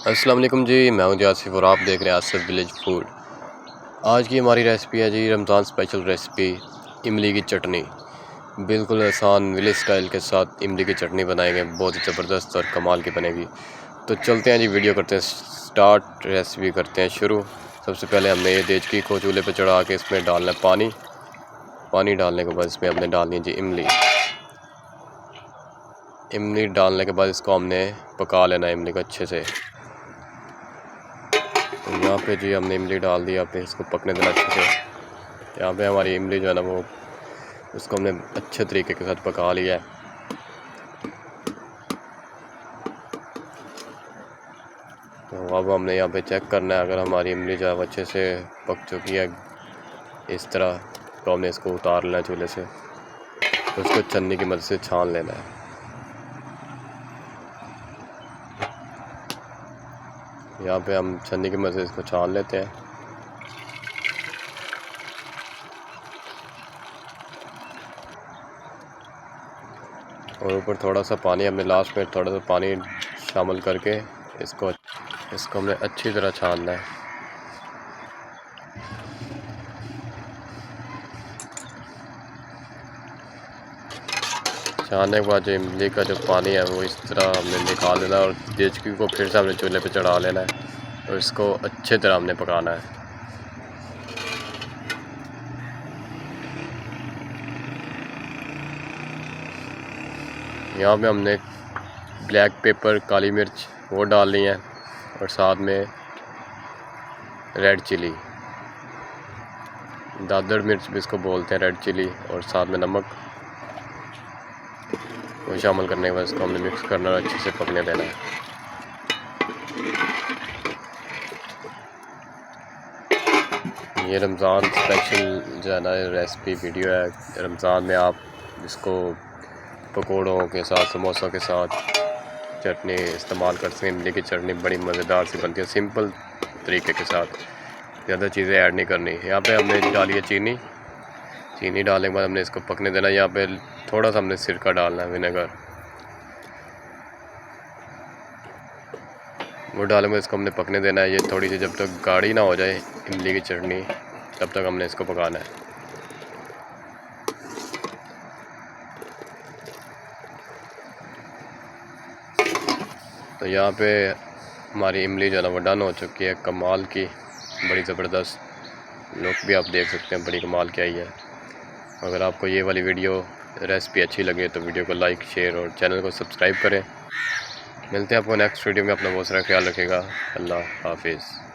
अस्सलाम वालेकुम जी, मैं हूं आसिफ और आप देख रहे हैं आसिफ विलेज फूड। आज की हमारी रेसिपी है जी रमज़ान स्पेशल रेसिपी इमली की चटनी। बिल्कुल आसान विलेज स्टाइल के साथ इमली की चटनी बनाएंगे, बहुत ही ज़बरदस्त और कमाल की बनेगी। तो चलते हैं जी, वीडियो करते हैं स्टार्ट, रेसिपी करते हैं शुरू। सबसे पहले हमने ये देचकी को चूल्हे पर चढ़ा के इसमें डालना है पानी। पानी डालने के बाद इसमें हमने डालनी है जी इमली। इमली डालने के बाद इसको हमने पका लेना है इमली को अच्छे से। तो यहाँ पे जी हमने इमली डाल दी, यहाँ पे इसको पकने देना अच्छे से। यहाँ पे हमारी इमली जो है ना वो उसको हमने अच्छे तरीके के साथ पका लिया है। तो अब हमने यहाँ पे चेक करना है, अगर हमारी इमली जो है वो अच्छे से पक चुकी है इस तरह, तो हमने इसको उतार लेना है चूल्हे से। तो उसको छन्नी की मदद से छान लेना है। यहाँ पे हम छन्नी की मदद से इसको छान लेते हैं। और ऊपर थोड़ा सा पानी हमने लास्ट में थोड़ा सा पानी शामिल करके इसको हमने अच्छी तरह छानना है। छानने के बाद जो इमली का जो पानी है वो इस तरह हमने निकाल देना और देचकी को फिर से हमने चूल्हे पे चढ़ा लेना है और इसको अच्छे तरह हमने पकाना है। यहाँ पे हमने ब्लैक पेपर, काली मिर्च वो डालनी है और साथ में रेड चिली, दादड़ मिर्च भी इसको बोलते हैं, रेड चिली, और साथ में नमक वो शामिल करने के बाद इसको हमने मिक्स करना और अच्छे से पकने देना है। ये रमज़ान स्पेशल जो है ना रेसिपी वीडियो है। रमज़ान में आप इसको पकौड़ों के साथ, समोसों के साथ चटनी इस्तेमाल कर सकते हैं। इमली की चटनी बड़ी मज़ेदार सी बनती है, सिंपल तरीके के साथ, ज़्यादा चीज़ें ऐड नहीं करनी। यहाँ पे हमने डाली है चीनी। चीनी डालने के बाद हमने इसको पकने देना। यहाँ पे थोड़ा सा हमने सिरका डालना है, विनेगर, वो डालने में इसको हमने पकने देना है। ये थोड़ी सी जब तक गाढ़ी ना हो जाए इमली की चटनी, तब तक हमने इसको पकाना है। तो यहाँ पे हमारी इमली जो है ना वो डन हो चुकी है, कमाल की, बड़ी ज़बरदस्त लुक भी आप देख सकते हैं, बड़ी कमाल की आई है। अगर आपको ये वाली वीडियो रेसिपी अच्छी लगे तो वीडियो को लाइक, शेयर और चैनल को सब्सक्राइब करें। मिलते हैं आपको नेक्स्ट वीडियो में। अपना बहुत सारा ख्याल रखिएगा। अल्लाह हाफिज़।